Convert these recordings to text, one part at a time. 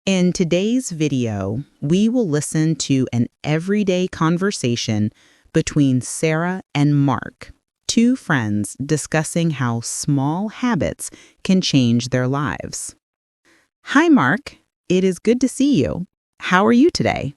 In today's video, we will listen to an everyday conversation between Sarah and Mark, two friends discussing how small habits can change their lives. Hi, Mark. It is good to see you. How are you today?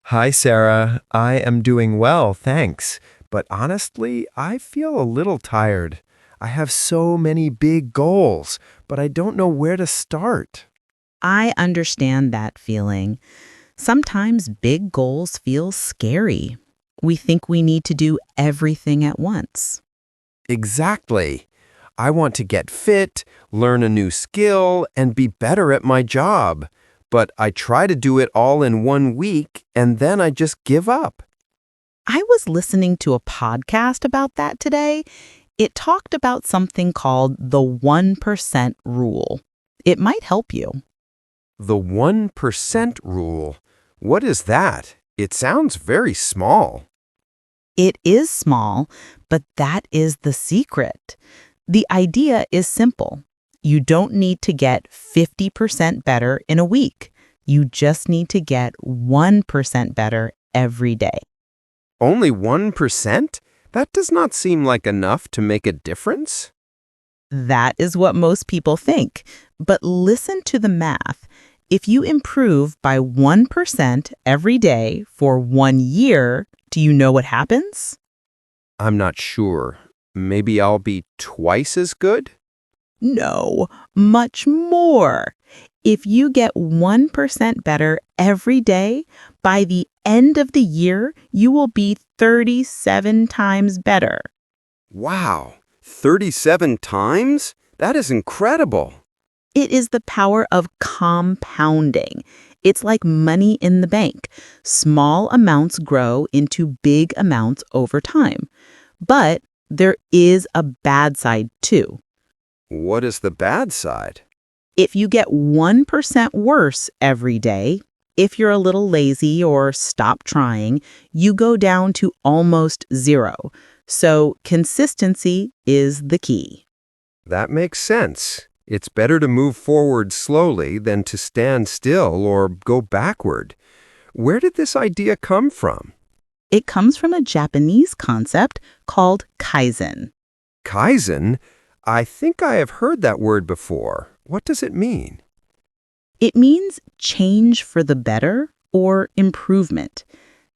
Hi, Sarah. I am doing well, thanks. But honestly, I feel a little tired. I have so many big goals, but I don't know where to start. I understand that feeling. Sometimes big goals feel scary. We think we need to do everything at once. Exactly. I want to get fit, learn a new skill, and be better at my job. But I try to do it all in 1 week, and then I just give up. I was listening to a podcast about that today. It talked about something called the 1% rule. It might help you. The 1% rule. What is that? It sounds very small. It is small, but that is the secret. The idea is simple. You don't need to get 50% better in a week. You just need to get 1% better every day. Only 1%? That does not seem like enough to make a difference. That is what most people think. But listen to the math. If you improve by 1% every day for 1 year, do you know what happens? I'm not sure. Maybe I'll be twice as good? No, much more. If you get 1% better every day, by the end of the year, you will be 37 times better. Wow, 37 times? That is incredible. It is the power of compounding. It's like money in the bank. Small amounts grow into big amounts over time. But there is a bad side too. What is the bad side? If you get 1% worse every day, if you're a little lazy or stop trying, you go down to almost zero. So consistency is the key. That makes sense. It's better to move forward slowly than to stand still or go backward. Where did this idea come from? It comes from a Japanese concept called Kaizen. Kaizen? I think I have heard that word before. What does it mean? It means change for the better or improvement.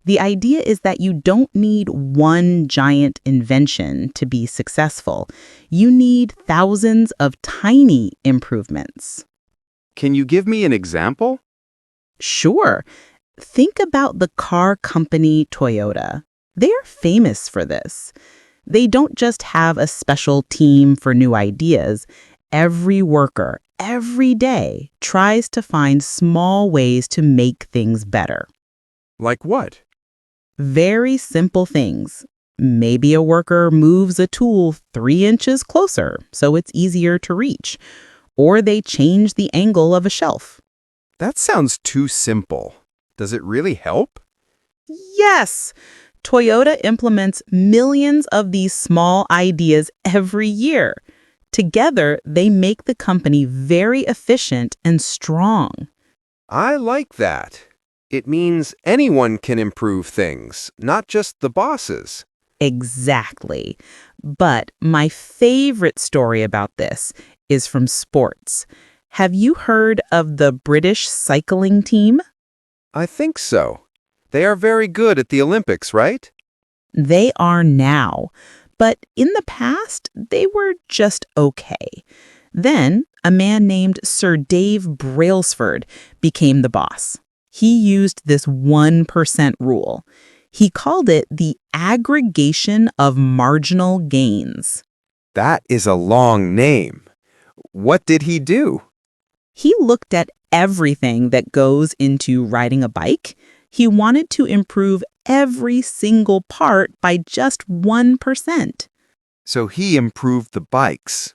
The idea is that you don't need one giant invention to be successful. You need thousands of tiny improvements. Can you give me an example? Sure. Think about the car company Toyota. They are famous for this. They don't just have a special team for new ideas. Every worker, every day, tries to find small ways to make things better. Like what? Very simple things. Maybe a worker moves a tool 3 inches closer so it's easier to reach, or they change the angle of a shelf. That sounds too simple. Does it really help? Yes! Toyota implements millions of these small ideas every year. Together, they make the company very efficient and strong. I like that. It means anyone can improve things, not just the bosses. Exactly. But my favorite story about this is from sports. Have you heard of the British cycling team? I think so. They are very good at the Olympics, right? They are now. But in the past, they were just okay. Then, a man named Sir Dave Brailsford became the boss. He used this 1% rule. He called it the aggregation of marginal gains. That is a long name. What did he do? He looked at everything that goes into riding a bike. He wanted to improve every single part by just 1%. So he improved the bikes.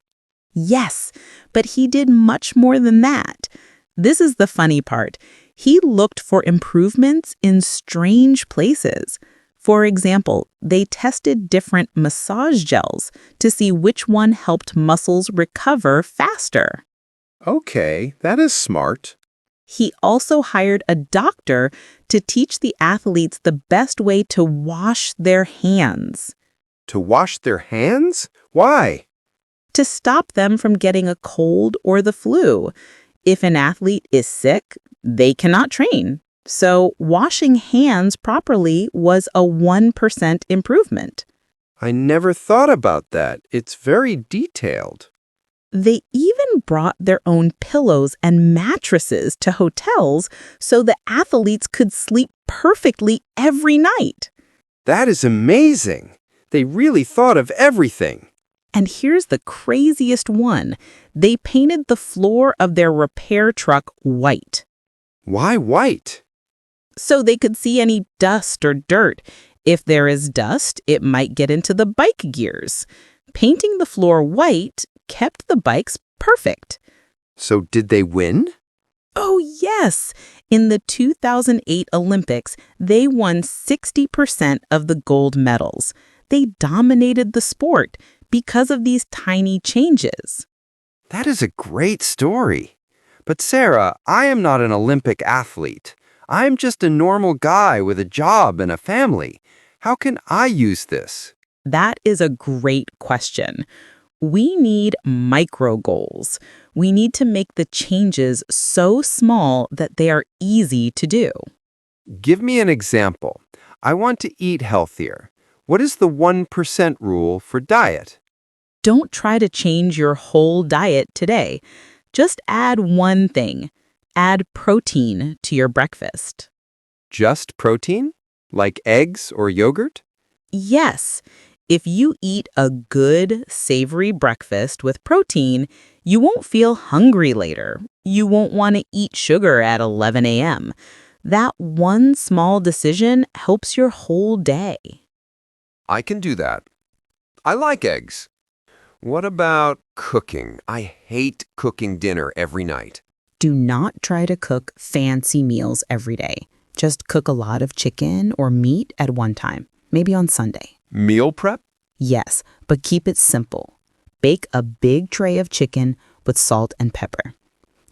Yes, but he did much more than that. This is the funny part. He looked for improvements in strange places. For example, they tested different massage gels to see which one helped muscles recover faster. Okay, that is smart. He also hired a doctor to teach the athletes the best way to wash their hands, To wash their hands? Why? to stop them from getting a cold or the flu. If an athlete is sick, they cannot train. So washing hands properly was a 1% improvement. I never thought about that. It's very detailed. They even brought their own pillows and mattresses to hotels so the athletes could sleep perfectly every night. That is amazing. They really thought of everything. And here's the craziest one. They painted the floor of their repair truck white Why white? so they could see any dust or dirt. If there is dust, it might get into the bike gears. Painting the floor white kept the bikes perfect. So did they win? Oh, yes. In the 2008 Olympics, they won 60% of the gold medals. They dominated the sport because of these tiny changes. That is a great story. But Sarah, I am not an Olympic athlete. I am just a normal guy with a job and a family. How can I use this? That is a great question. We need micro goals. We need to make the changes so small that they are easy to do. Give me an example. I want to eat healthier. What is the 1% rule for diet? Don't try to change your whole diet today. Just add one thing. Add protein to your breakfast. Just protein? Like eggs or yogurt? Yes, if you eat a good, savory breakfast with protein, you won't feel hungry later. You won't want to eat sugar at 11 a.m. That one small decision helps your whole day. I can do that. I like eggs. What about cooking? I hate cooking dinner every night. Do not try to cook fancy meals every day. Just cook a lot of chicken or meat at one time, maybe on Sunday. Meal prep? Yes, but keep it simple. Bake a big tray of chicken with salt and pepper.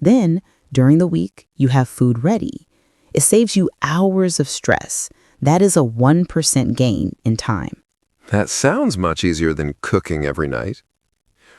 Then, during the week, you have food ready. It saves you hours of stress. That is a 1% gain in time. That sounds much easier than cooking every night.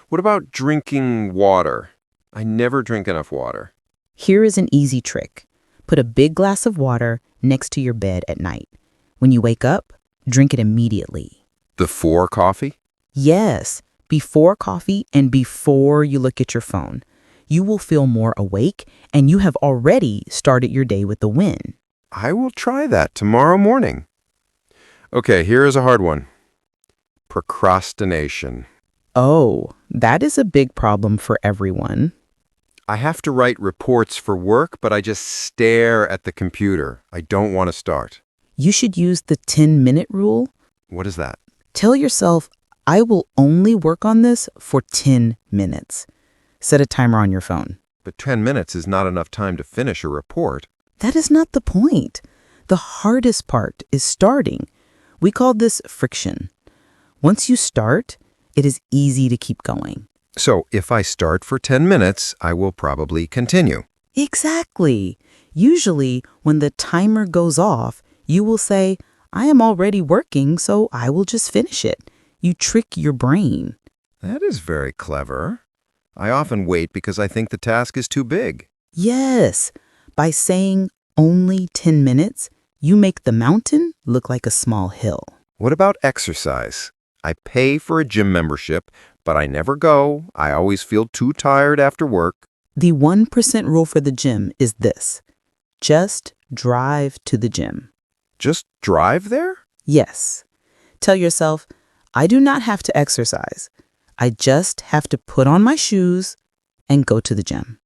What about drinking water? I never drink enough water. Here is an easy trick. Put a big glass of water next to your bed at night. When you wake up, drink it immediately. Before coffee? Yes, before coffee and before you look at your phone. You will feel more awake and you have already started your day with a win. I will try that tomorrow morning. Okay, here is a hard one. Procrastination. Oh, that is a big problem for everyone. I have to write reports for work, but I just stare at the computer. I don't want to start. You should use the 10-minute rule. What is that? Tell yourself, I will only work on this for 10 minutes. Set a timer on your phone. But 10 minutes is not enough time to finish a report. That is not the point. The hardest part is starting. We call this friction. Once you start, it is easy to keep going. So if I start for 10 minutes, I will probably continue. Exactly. Usually, when the timer goes off, you will say, I am already working, so I will just finish it. You trick your brain. That is very clever. I often wait because I think the task is too big. Yes. By saying only 10 minutes, you make the mountain look like a small hill. What about exercise? I pay for a gym membership, but I never go. I always feel too tired after work. The 1% rule for the gym is this. Just drive to the gym. Just drive there? Yes. Tell yourself, I do not have to exercise. I just have to put on my shoes and go to the gym.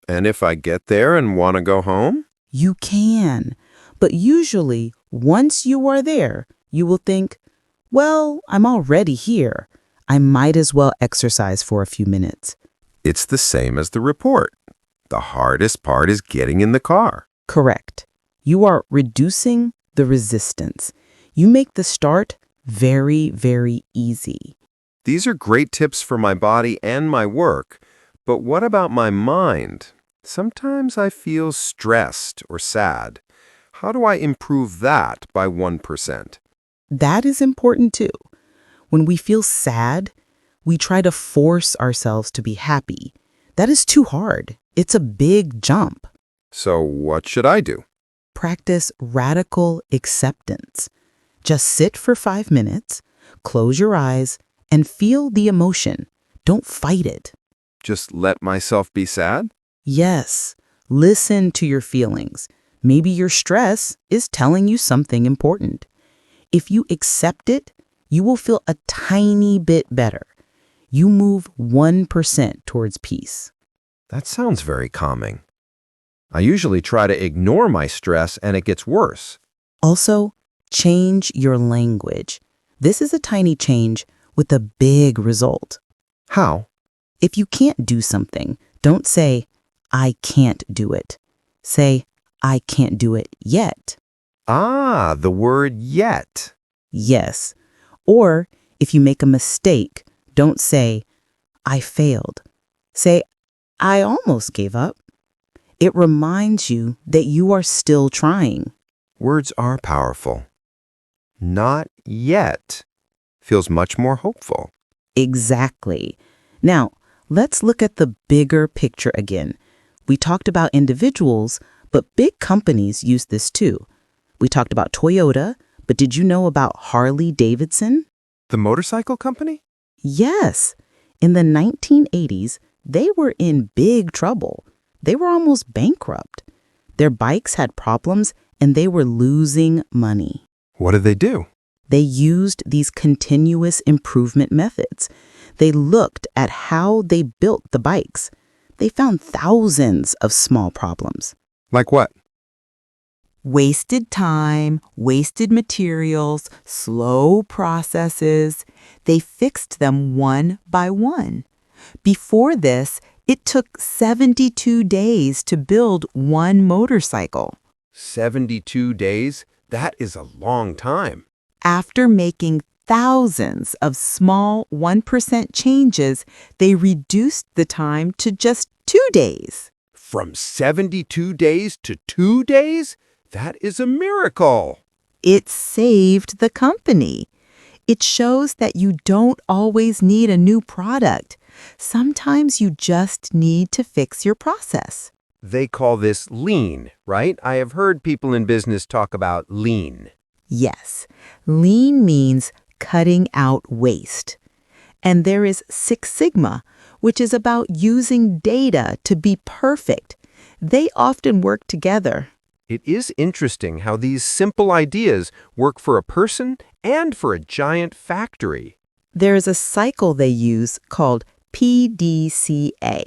And if I get there and want to go home? You can. But usually, once you are there, you will think, well, I'm already here. I might as well exercise for a few minutes. It's the same as the report. The hardest part is getting in the car. Correct. You are reducing the resistance. You make the start very, very easy. These are great tips for my body and my work. But what about my mind? Sometimes I feel stressed or sad. How do I improve that by 1%? That is important too. When we feel sad, we try to force ourselves to be happy. That is too hard. It's a big jump. So what should I do? Practice radical acceptance. Just sit for 5 minutes, close your eyes, and feel the emotion. Don't fight it. Just let myself be sad? Yes, listen to your feelings. Maybe your stress is telling you something important. If you accept it, you will feel a tiny bit better. You move 1% towards peace. That sounds very calming. I usually try to ignore my stress and it gets worse. Also, change your language. This is a tiny change with a big result. How? If you can't do something, don't say, I can't do it. Say, I can't do it yet. Ah, the word yet. Yes. Or if you make a mistake, don't say, I failed. Say, I almost gave up. It reminds you that you are still trying. Words are powerful. Not yet feels much more hopeful. Exactly. Now, let's look at the bigger picture again. We talked about individuals, but big companies use this too. We talked about Toyota, but did you know about Harley-Davidson? The motorcycle company? Yes. In the 1980s, they were in big trouble. They were almost bankrupt. Their bikes had problems and they were losing money. What did they do? They used these continuous improvement methods. They looked at how they built the bikes. They found thousands of small problems. Like what? Wasted time, wasted materials, slow processes. They fixed them one by one. Before this, it took 72 days to build one motorcycle. 72 days? That is a long time. After making thousands of small 1% changes, they reduced the time to just 2 days. From 72 days to 2 days? That is a miracle. It saved the company. It shows that you don't always need a new product. Sometimes you just need to fix your process. They call this lean, right? I have heard people in business talk about lean. Yes, lean means cutting out waste. And there is Six Sigma, which is about using data to be perfect. They often work together. It is interesting how these simple ideas work for a person and for a giant factory. There is a cycle they use called PDCA.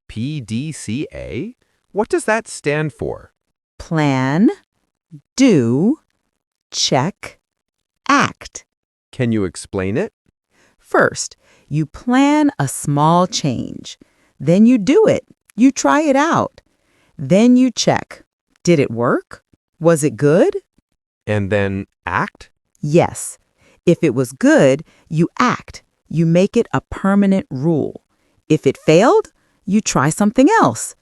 PDCA? What does that stand for? Plan, do, check, act. Can you explain it? First, you plan a small change. Then you do it. You try it out. Then you check. Did it work? Was it good? And then act? Yes. If it was good, you act. You make it a permanent rule. If it failed, you try something else.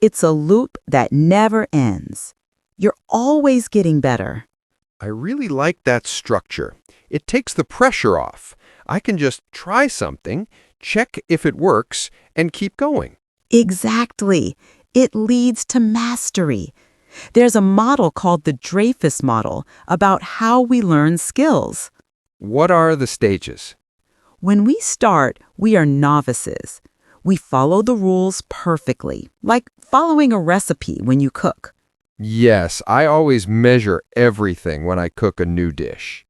It's a loop that never ends. You're always getting better. I really like that structure. It takes the pressure off. I can just try something, check if it works, and keep going. Exactly. It leads to mastery. There's a model called the Dreyfus model about how we learn skills. What are the stages? When we start, we are novices. We follow the rules perfectly, like following a recipe when you cook. Yes, I always measure everything when I cook a new dish.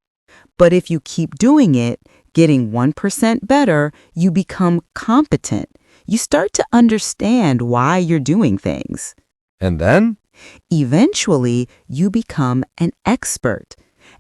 But if you keep doing it, getting 1% better, you become competent. You start to understand why you're doing things. And then? Eventually, you become an expert.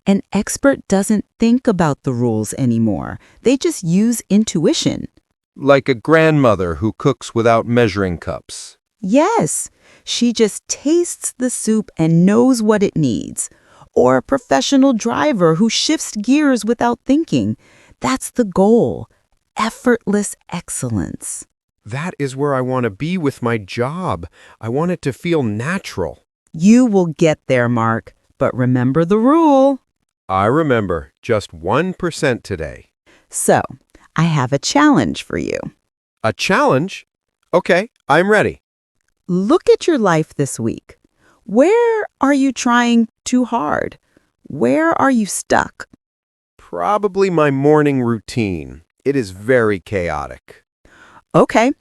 An expert doesn't think about the rules anymore. They just use intuition. Like a grandmother who cooks without measuring cups. Yes, she just tastes the soup and knows what it needs. Or a professional driver who shifts gears without thinking. That's the goal. Effortless excellence. That is where I want to be with my job. I want it to feel natural. You will get there, Mark, but remember the rule. I remember, just 1% today. So, I have a challenge for you. A challenge? Okay, I'm ready. Look at your life this week. Where are you trying too hard? Where are you stuck? Probably my morning routine. It is very chaotic. Okay,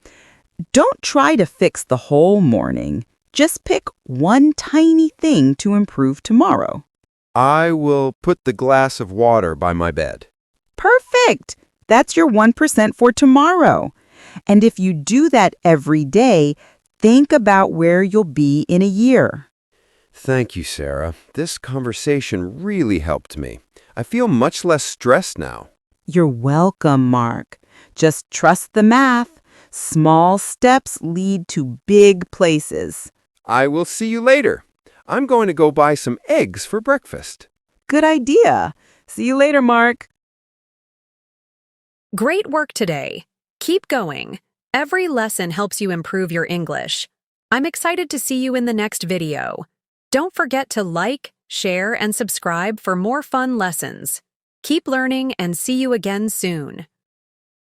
don't try to fix the whole morning. Just pick one tiny thing to improve tomorrow. I will put the glass of water by my bed. Perfect! That's your 1% for tomorrow. And if you do that every day, think about where you'll be in a year. Thank you, Sarah. This conversation really helped me. I feel much less stressed now. You're welcome, Mark. Just trust the math. Small steps lead to big places. I will see you later. I'm going to go buy some eggs for breakfast. Good idea. See you later, Mark. Great work today. Keep going. Every lesson helps you improve your English. I'm excited to see you in the next video. Don't forget to like, share, and subscribe for more fun lessons. Keep learning and see you again soon.